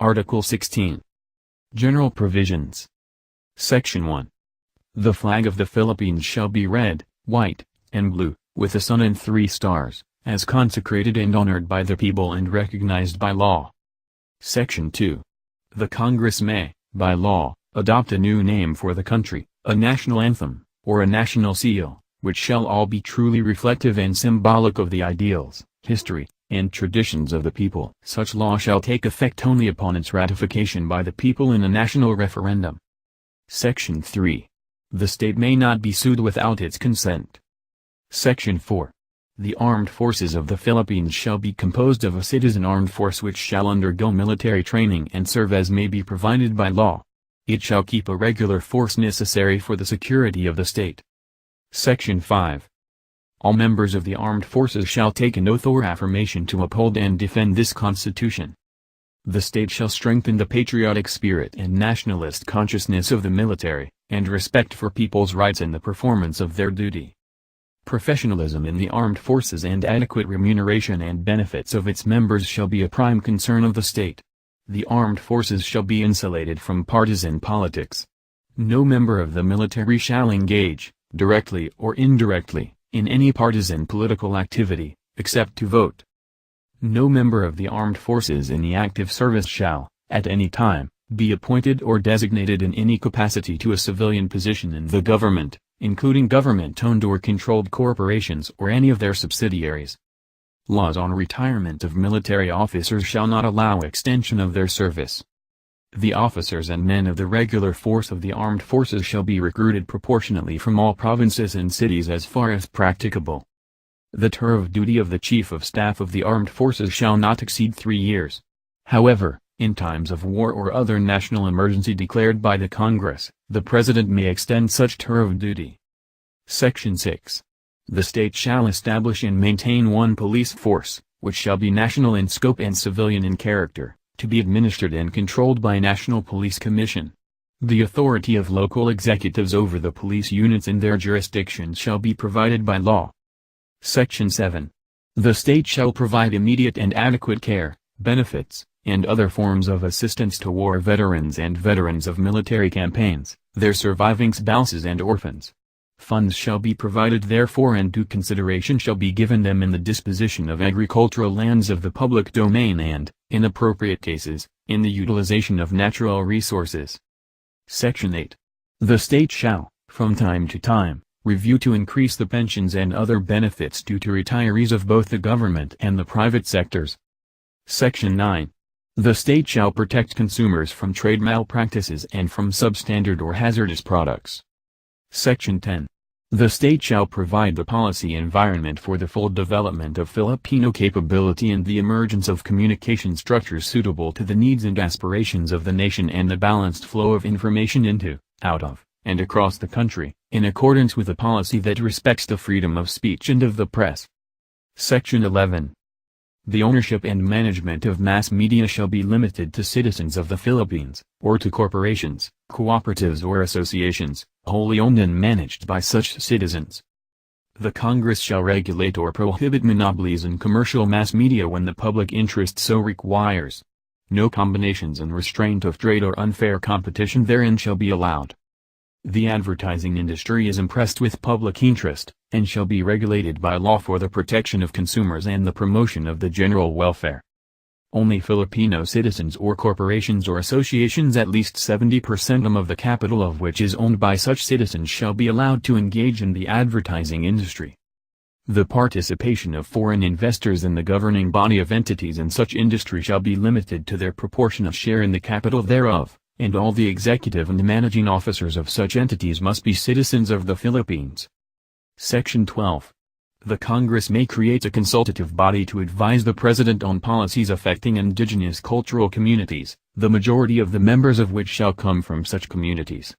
Article 16. General Provisions. Section 1. The flag of the Philippines shall be red, white, and blue, with a sun and 3 stars, as consecrated and honored by the people and recognized by law. Section 2. The Congress may, by law, adopt a new name for the country, a national anthem, or a national seal, which shall all be truly reflective and symbolic of the ideals, history, and traditions of the people. Such law shall take effect only upon its ratification by the people in a national referendum. Section 3. The state may not be sued without its consent. Section 4. The armed forces of the Philippines shall be composed of a citizen armed force which shall undergo military training and serve as may be provided by law. It shall keep a regular force necessary for the security of the state. Section 5. All members of the armed forces shall take an oath or affirmation to uphold and defend this Constitution. The state shall strengthen the patriotic spirit and nationalist consciousness of the military, and respect for people's rights in the performance of their duty. Professionalism in the armed forces and adequate remuneration and benefits of its members shall be a prime concern of the state. The armed forces shall be insulated from partisan politics. No member of the military shall engage, directly or indirectly, in any partisan political activity, except to vote. No member of the armed forces in the active service shall, at any time, be appointed or designated in any capacity to a civilian position in the government, including government-owned or controlled corporations or any of their subsidiaries. Laws on retirement of military officers shall not allow extension of their service. The officers and men of the regular force of the armed forces shall be recruited proportionately from all provinces and cities as far as practicable. The term of duty of the Chief of Staff of the Armed Forces shall not exceed 3 years. However, in times of war or other national emergency declared by the Congress, the President may extend such term of duty. Section 6. The state shall establish and maintain one police force, which shall be national in scope and civilian in character, to be administered and controlled by National Police Commission. The authority of local executives over the police units in their jurisdictions shall be provided by law. Section 7. The state shall provide immediate and adequate care, benefits, and other forms of assistance to war veterans and veterans of military campaigns, their surviving spouses and orphans. Funds shall be provided therefor and due consideration shall be given them in the disposition of agricultural lands of the public domain and, in appropriate cases, in the utilization of natural resources. Section 8. The state shall, from time to time, review to increase the pensions and other benefits due to retirees of both the government and the private sectors. Section 9. The state shall protect consumers from trade malpractices and from substandard or hazardous products. Section 10. The state shall provide the policy environment for the full development of Filipino capability and the emergence of communication structures suitable to the needs and aspirations of the nation and the balanced flow of information into, out of, and across the country, in accordance with a policy that respects the freedom of speech and of the press. Section 11. The ownership and management of mass media shall be limited to citizens of the Philippines, or to corporations, cooperatives or associations, wholly owned and managed by such citizens. The Congress shall regulate or prohibit monopolies in commercial mass media when the public interest so requires. No combinations and restraint of trade or unfair competition therein shall be allowed. The advertising industry is impressed with public interest, and shall be regulated by law for the protection of consumers and the promotion of the general welfare. Only Filipino citizens or corporations or associations at least 70% of the capital of which is owned by such citizens shall be allowed to engage in the advertising industry. The participation of foreign investors in the governing body of entities in such industry shall be limited to their proportionate share in the capital thereof, and all the executive and managing officers of such entities must be citizens of the Philippines. Section 12. The Congress may create a consultative body to advise the President on policies affecting indigenous cultural communities, the majority of the members of which shall come from such communities.